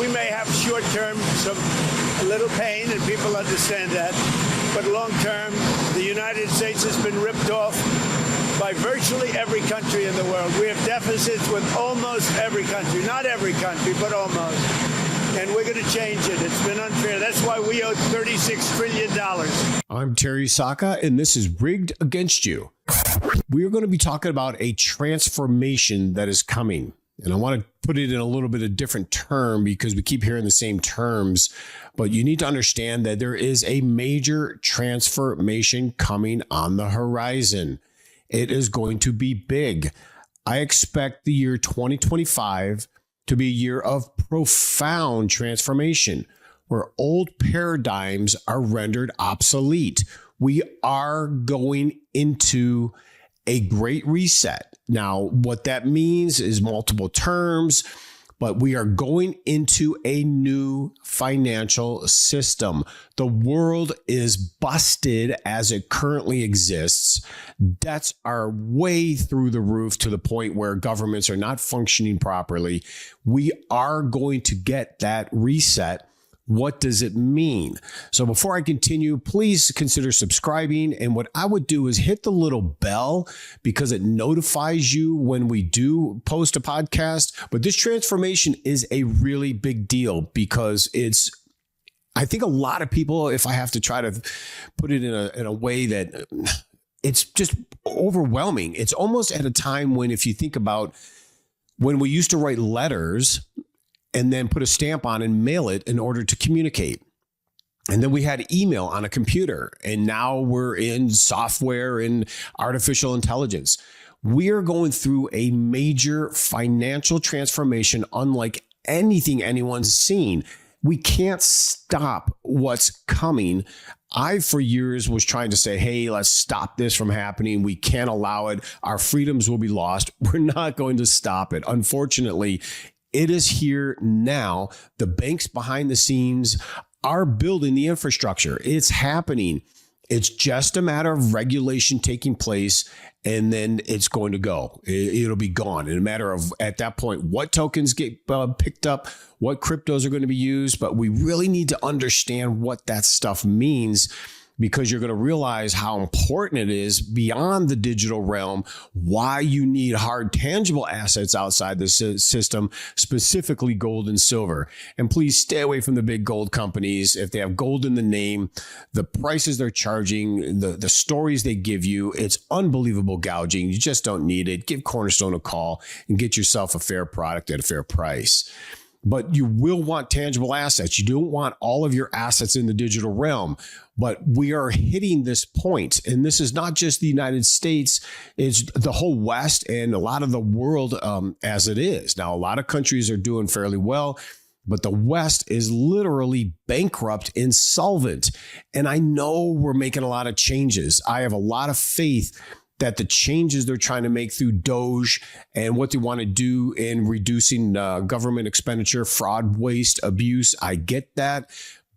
we may have short-term a little pain, and people understand that. But long-term, the United States has been ripped off by virtually every country in the world. We have deficits with almost every country. Not every country, but almost. And we're going to change it. It's been unfair. That's why we owe $36 trillion. I'm Terry Sacka, and this is Rigged Against You. We are going to be talking about a transformation that is coming. And I want to put it in a little bit of different term because we keep hearing the same terms. But you need to understand that there is a major transformation coming on the horizon. It is going to be big. I expect the year 2025 to be a year of profound transformation, where old paradigms are rendered obsolete. We are going into a great reset. Now, what that means is multiple terms, but we are going into a new financial system. The world is busted as it currently exists. Debts are way through the roof to the point where governments are not functioning properly. We are going to get that reset. What does it mean? So before I continue, please consider subscribing. And what I would do is hit the little bell because it notifies you when we do post a podcast. But this transformation is a really big deal because I think a lot of people, if I have to try to put it in a way that it's just overwhelming. It's almost at a time when, if you think about when we used to write letters and then put a stamp on and mail it in order to communicate. And then we had email on a computer, and now we're in software and artificial intelligence. We are going through a major financial transformation unlike anything anyone's seen. We can't stop what's coming. I, for years, was trying to say, hey, let's stop this from happening. We can't allow it. Our freedoms will be lost. We're not going to stop it. Unfortunately, it is here now. The banks behind the scenes are building the infrastructure. It's happening. It's just a matter of regulation taking place, and then it's going to go. It'll be gone in a matter of, at that point, what tokens get picked up, what cryptos are going to be used. But we really need to understand what that stuff means, because you're going to realize how important it is beyond the digital realm, why you need hard, tangible assets outside the system, specifically gold and silver. And please stay away from the big gold companies. If they have gold in the name, the prices they're charging, the stories they give you, it's unbelievable gouging. You just don't need it. Give Cornerstone a call and get yourself a fair product at a fair price. But you will want tangible assets. You don't want all of your assets in the digital realm. But we are hitting this point. And this is not just the United States. It's the whole West and a lot of the world as it is. Now, a lot of countries are doing fairly well, but the West is literally bankrupt, insolvent. And I know we're making a lot of changes. I have a lot of faith that the changes they're trying to make through Doge and what they want to do in reducing government expenditure, fraud, waste, abuse, I get that.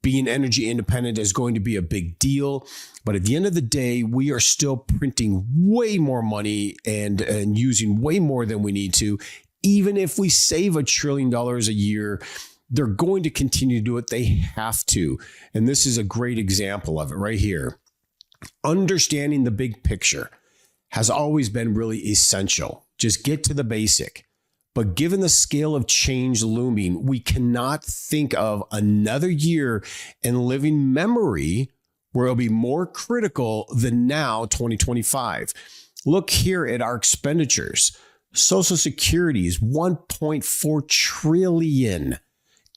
Being energy independent is going to be a big deal. But at the end of the day, we are still printing way more money and using way more than we need to. Even if we save $1 trillion a year, they're going to continue to do it. They have to. And this is a great example of it right here. Understanding the big picture has always been really essential. Just get to the basic. But given the scale of change looming, we cannot think of another year in living memory where it'll be more critical than now, 2025. Look here at our expenditures. Social Security is $1.4 trillion.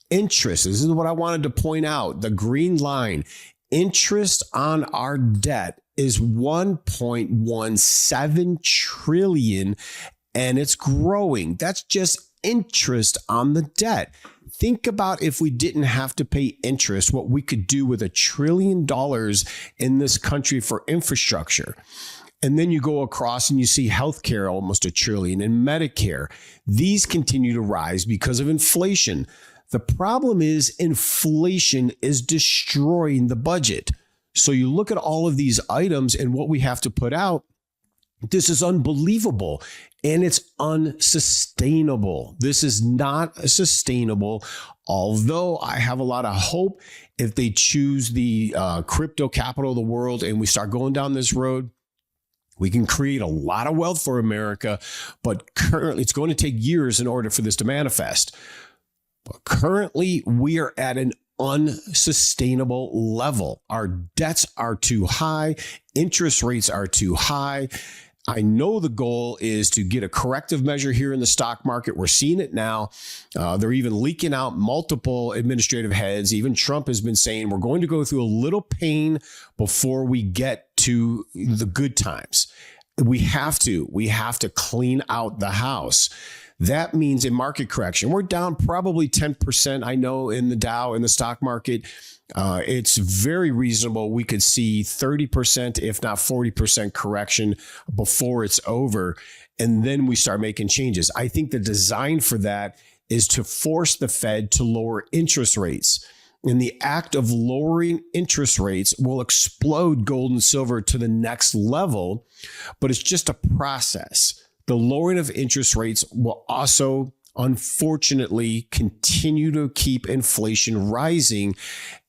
Interest, this is what I wanted to point out, the green line. Interest on our debt is $1.17 trillion, and it's growing. That's just interest on the debt. Think about if we didn't have to pay interest, what we could do with $1 trillion in this country for infrastructure. And then you go across and you see healthcare, almost $1 trillion, and Medicare. These continue to rise because of inflation. The problem is inflation is destroying the budget. So you look at all of these items and what we have to put out, This is unbelievable, and it's unsustainable. This is not sustainable, although I have a lot of hope if they choose the crypto capital of the world and we start going down this road. We can create a lot of wealth for America, but currently it's going to take years in order for this to manifest. But currently we are at an unsustainable level. Our debts are too high. Interest rates are too high. I know the goal is to get a corrective measure here in the stock market. We're seeing it now. They're even leaking out multiple administrative heads. Even Trump has been saying we're going to go through a little pain before we get to the good times. We have to clean out the house. That means a market correction. We're down probably 10%. I know in the Dow, in the stock market, it's very reasonable. We could see 30%, if not 40% correction before it's over. And then we start making changes. I think the design for that is to force the Fed to lower interest rates. And the act of lowering interest rates will explode gold and silver to the next level, but it's just a process. The lowering of interest rates will also, unfortunately, continue to keep inflation rising.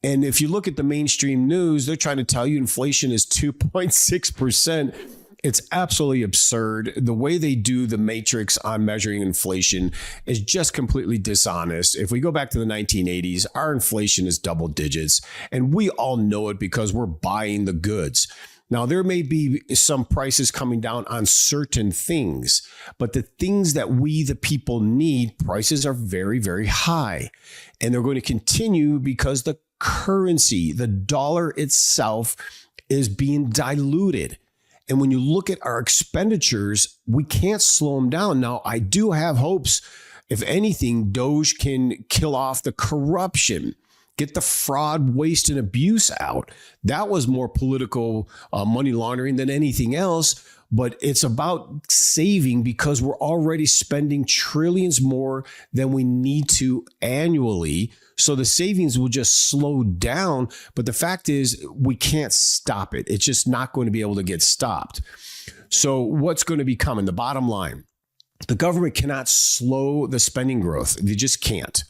And if you look at the mainstream news, they're trying to tell you inflation is 2.6%. It's absolutely absurd. The way they do the matrix on measuring inflation is just completely dishonest. If we go back to the 1980s, our inflation is double digits, and we all know it because we're buying the goods. Now, there may be some prices coming down on certain things, but the things that we, the people, need, prices are very, very high. And they're going to continue because the currency, the dollar itself, is being diluted. And when you look at our expenditures, we can't slow them down. Now, I do have hopes, if anything, Doge can kill off the corruption. Get the fraud, waste, and abuse out. That was more political money laundering than anything else, but it's about saving because we're already spending trillions more than we need to annually. So the savings will just slow down. But the fact is, we can't stop it. It's just not going to be able to get stopped. So what's going to be coming? The bottom line, the government cannot slow the spending growth. They just can't.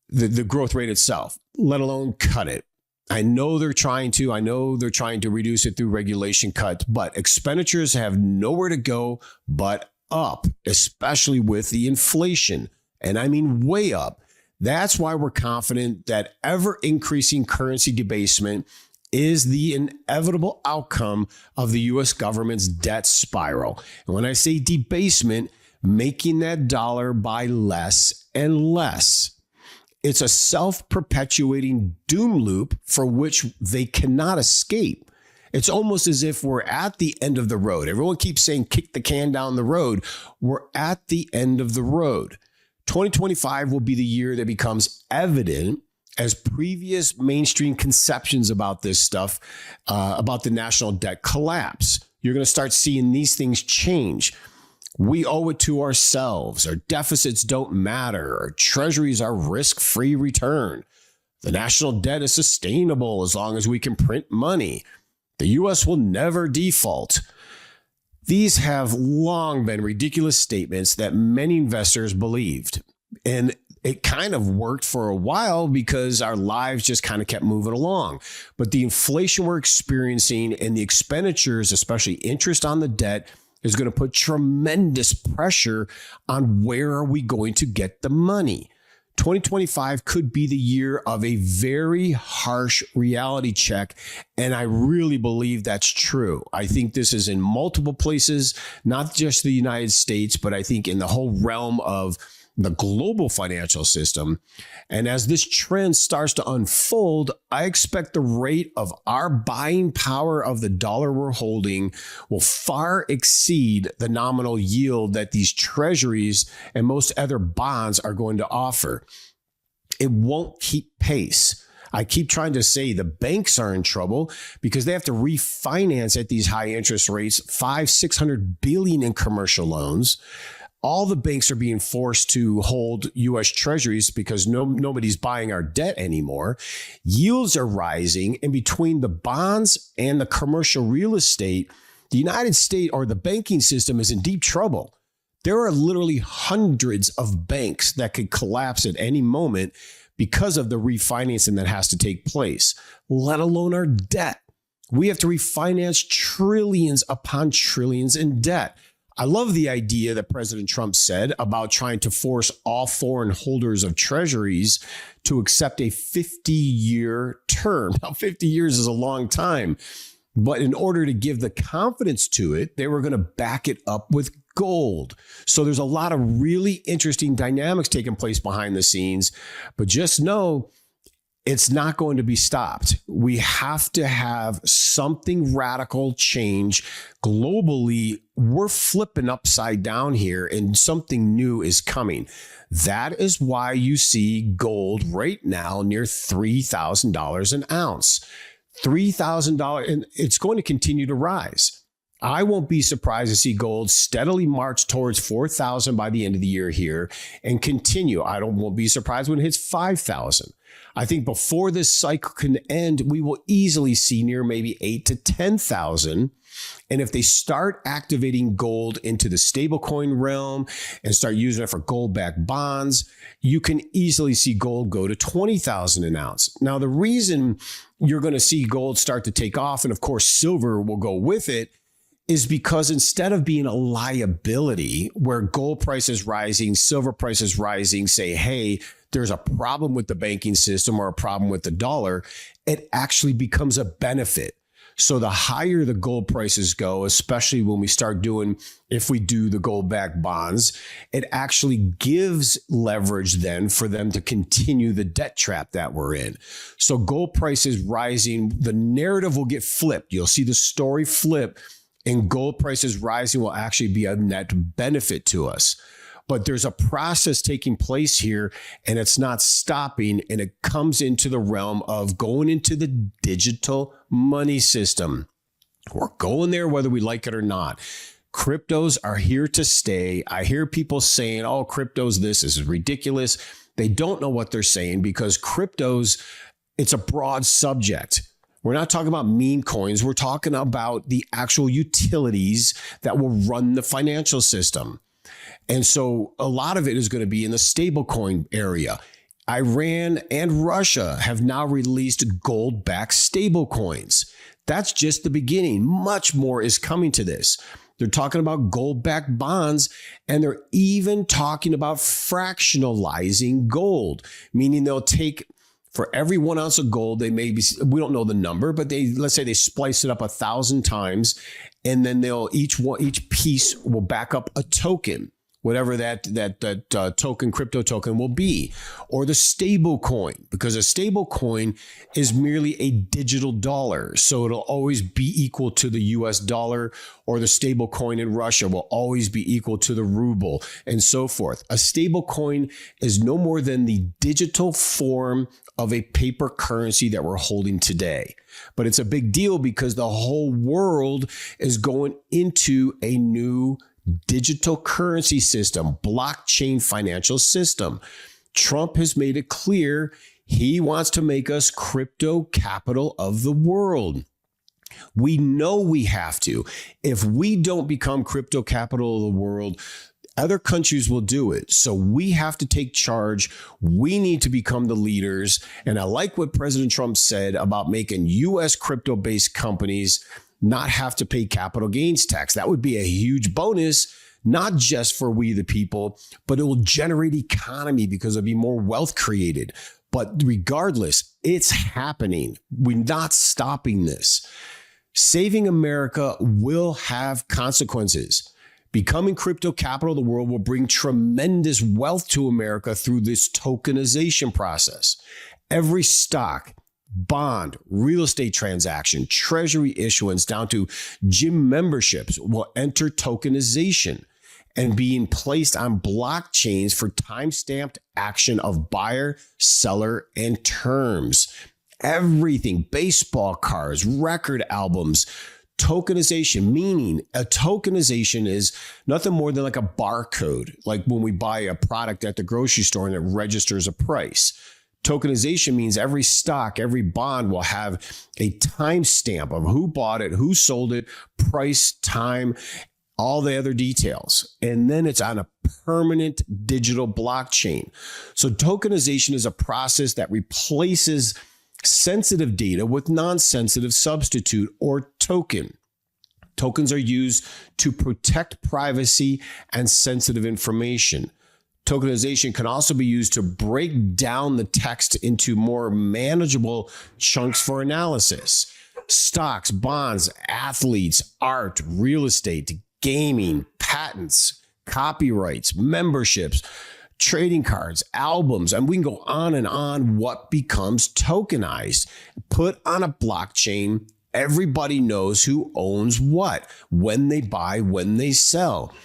The growth rate itself, let alone cut it. I know they're trying to reduce it through regulation cuts, but expenditures have nowhere to go but up, especially with the inflation. And I mean way up. That's why we're confident that ever increasing currency debasement is the inevitable outcome of the U.S. government's debt spiral. And when I say debasement, making that dollar buy less and less. It's a self-perpetuating doom loop for which they cannot escape. It's almost as if we're at the end of the road. Everyone keeps saying, kick the can down the road. We're at the end of the road. 2025 will be the year that becomes evident as previous mainstream conceptions about this stuff, about the national debt collapse. You're going to start seeing these things change. We owe it to ourselves. Our deficits don't matter. Our treasuries are risk-free return. The national debt is sustainable as long as we can print money. The U.S. will never default. These have long been ridiculous statements that many investors believed. And it kind of worked for a while because our lives just kind of kept moving along. But the inflation we're experiencing and the expenditures, especially interest on the debt, is going to put tremendous pressure on where are we going to get the money. 2025 could be the year of a very harsh reality check, and I really believe that's true. I think this is in multiple places, not just the United States, but I think in the whole realm of the global financial system. And as this trend starts to unfold, I expect the rate of our buying power of the dollar we're holding will far exceed the nominal yield that these treasuries and most other bonds are going to offer. It won't keep pace. I keep trying to say the banks are in trouble because they have to refinance at these high interest rates, $500-600 billion in commercial loans. All the banks are being forced to hold U.S. treasuries because nobody's buying our debt anymore. Yields are rising, and between the bonds and the commercial real estate, the United States or the banking system is in deep trouble. There are literally hundreds of banks that could collapse at any moment because of the refinancing that has to take place, let alone our debt. We have to refinance trillions upon trillions in debt. I love the idea that President Trump said about trying to force all foreign holders of treasuries to accept a 50-year term. Now, 50 years is a long time, but in order to give the confidence to it, they were going to back it up with gold. So there's a lot of really interesting dynamics taking place behind the scenes, but just know it's not going to be stopped. We have to have something radical change globally. We're flipping upside down here and something new is coming. That is why you see gold right now near $3,000 an ounce. $3,000, and it's going to continue to rise. I won't be surprised to see gold steadily march towards 4,000 by the end of the year here and continue. Won't be surprised when it hits 5,000. I think before this cycle can end, we will easily see near maybe 8 to 10,000. And if they start activating gold into the stablecoin realm and start using it for gold-backed bonds, you can easily see gold go to 20,000 an ounce. Now, the reason you're going to see gold start to take off, and of course, silver will go with it, is because instead of being a liability where gold price is rising, silver price is rising, say, hey, there's a problem with the banking system or a problem with the dollar, it actually becomes a benefit. So the higher the gold prices go, especially when we start doing, if we do the gold-backed bonds, it actually gives leverage then for them to continue the debt trap that we're in. So gold prices rising, the narrative will get flipped. You'll see the story flip, and gold prices rising will actually be a net benefit to us. But there's a process taking place here, and it's not stopping, and it comes into the realm of going into the digital money system. We're going there whether we like it or not. Cryptos are here to stay. I hear people saying, oh, cryptos, this is ridiculous. They don't know what they're saying because cryptos, it's a broad subject. We're not talking about meme coins. We're talking about the actual utilities that will run the financial system. And so a lot of it is going to be in the stablecoin area. Iran and Russia have now released gold-backed stablecoins. That's just the beginning. Much more is coming to this. They're talking about gold-backed bonds, and they're even talking about fractionalizing gold, meaning they'll take for every 1 ounce of gold, they maybe, we don't know the number, but let's say they splice it up 1,000 times, and then each piece will back up a token, whatever that token, crypto token will be, or the stable coin, because a stable coin is merely a digital dollar. So it'll always be equal to the US dollar, or the stable coin in Russia will always be equal to the ruble, and so forth. A stable coin is no more than the digital form of a paper currency that we're holding today. But it's a big deal because the whole world is going into a new digital currency system, blockchain financial system. Trump has made it clear he wants to make us crypto capital of the world. We know we have to. If we don't become crypto capital of the world, other countries will do it. So we have to take charge. We need to become the leaders. And I like what President Trump said about making U.S. crypto-based companies not have to pay capital gains tax. That would be a huge bonus, not just for we the people, but it will generate economy because there'll be more wealth created. But regardless, it's happening. We're not stopping this. Saving America will have consequences. Becoming crypto capital of the world will bring tremendous wealth to America through this tokenization process. Every stock, bond, real estate transaction, treasury issuance, down to gym memberships will enter tokenization and being placed on blockchains for time-stamped action of buyer, seller, and terms. Everything, baseball cards, record albums, tokenization, meaning a tokenization is nothing more than like a barcode, like when we buy a product at the grocery store and it registers a price. Tokenization means every stock, every bond will have a timestamp of who bought it, who sold it, price, time, all the other details. And then it's on a permanent digital blockchain. So tokenization is a process that replaces sensitive data with non-sensitive substitute or token. Tokens are used to protect privacy and sensitive information. Tokenization can also be used to break down the text into more manageable chunks for analysis. Stocks, bonds, athletes, art, real estate, gaming, patents, copyrights, memberships, trading cards, albums, and we can go on and on. What becomes tokenized, put on a blockchain. Everybody knows who owns what, when they buy, when they sell.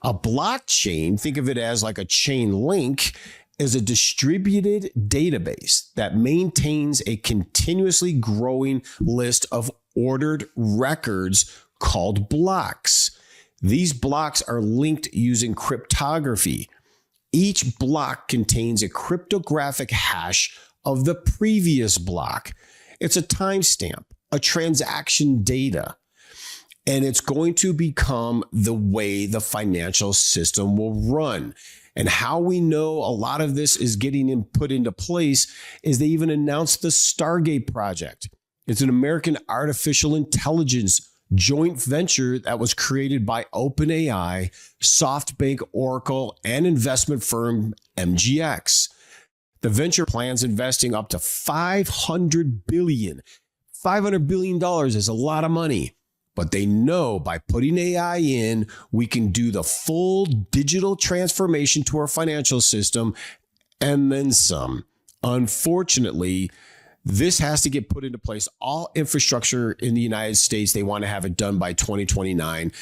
A blockchain, think of it as like a chain link, is a distributed database that maintains a continuously growing list of ordered records called blocks. These blocks are linked using cryptography. Each block contains a cryptographic hash of the previous block. It's a timestamp, a transaction data. And it's going to become the way the financial system will run. And how we know a lot of this is getting put into place is they even announced the Stargate project. It's an American artificial intelligence joint venture that was created by OpenAI, SoftBank, Oracle, and investment firm MGX. The venture plans investing up to $500 billion. $500 billion is a lot of money. But they know by putting AI in, we can do the full digital transformation to our financial system and then some. Unfortunately, this has to get put into place. All infrastructure in the United States, they want to have it done by 2029.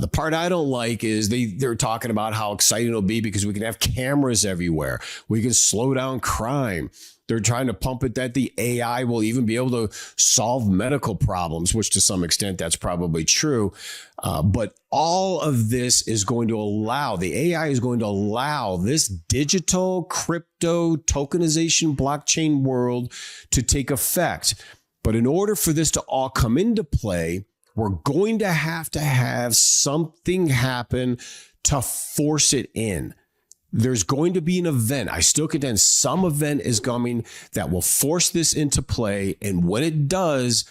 The part I don't like is they're talking about how exciting it'll be because we can have cameras everywhere. We can slow down crime. They're trying to pump it that the AI will even be able to solve medical problems, which to some extent that's probably true. But all of this is going to allow, the AI is going to allow this digital crypto tokenization blockchain world to take effect. But in order for this to all come into play, we're going to have something happen to force it in. There's going to be an event. I still contend some event is coming that will force this into play. And when it does,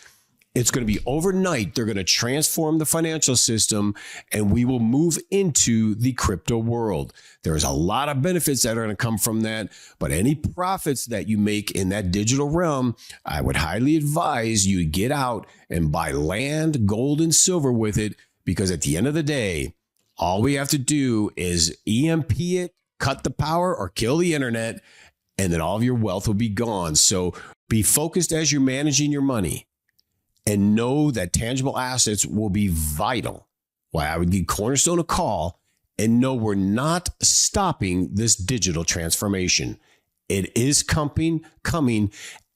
it's going to be overnight. They're going to transform the financial system and we will move into the crypto world. There's a lot of benefits that are going to come from that. But any profits that you make in that digital realm, I would highly advise you get out and buy land, gold, and silver with it. Because at the end of the day, all we have to do is EMP it, cut the power or kill the internet, and then all of your wealth will be gone. So be focused as you're managing your money and know that tangible assets will be vital. Why I would give Cornerstone a call and know we're not stopping this digital transformation. It is coming,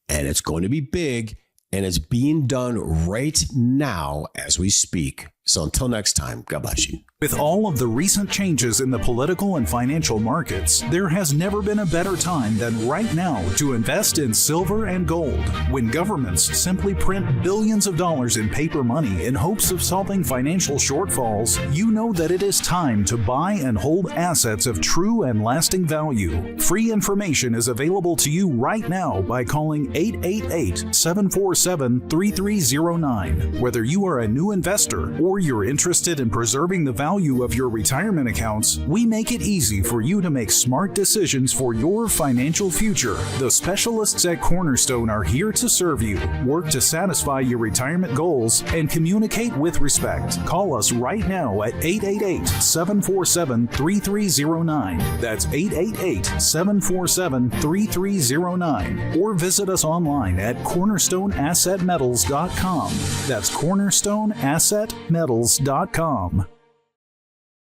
and it's going to be big, and it's being done right now as we speak. So until next time, God bless you. With all of the recent changes in the political and financial markets, there has never been a better time than right now to invest in silver and gold. When governments simply print billions of dollars in paper money in hopes of solving financial shortfalls, you know that it is time to buy and hold assets of true and lasting value. Free information is available to you right now by calling 888-747-3309. Whether you are a new investor or you're interested in preserving the value of your retirement accounts, we make it easy for you to make smart decisions for your financial future. The specialists at Cornerstone are here to serve you, work to satisfy your retirement goals, and communicate with respect. Call us right now at 888-747-3309. That's 888-747-3309. Or visit us online at cornerstoneassetmetals.com. That's cornerstoneassetmetals.com.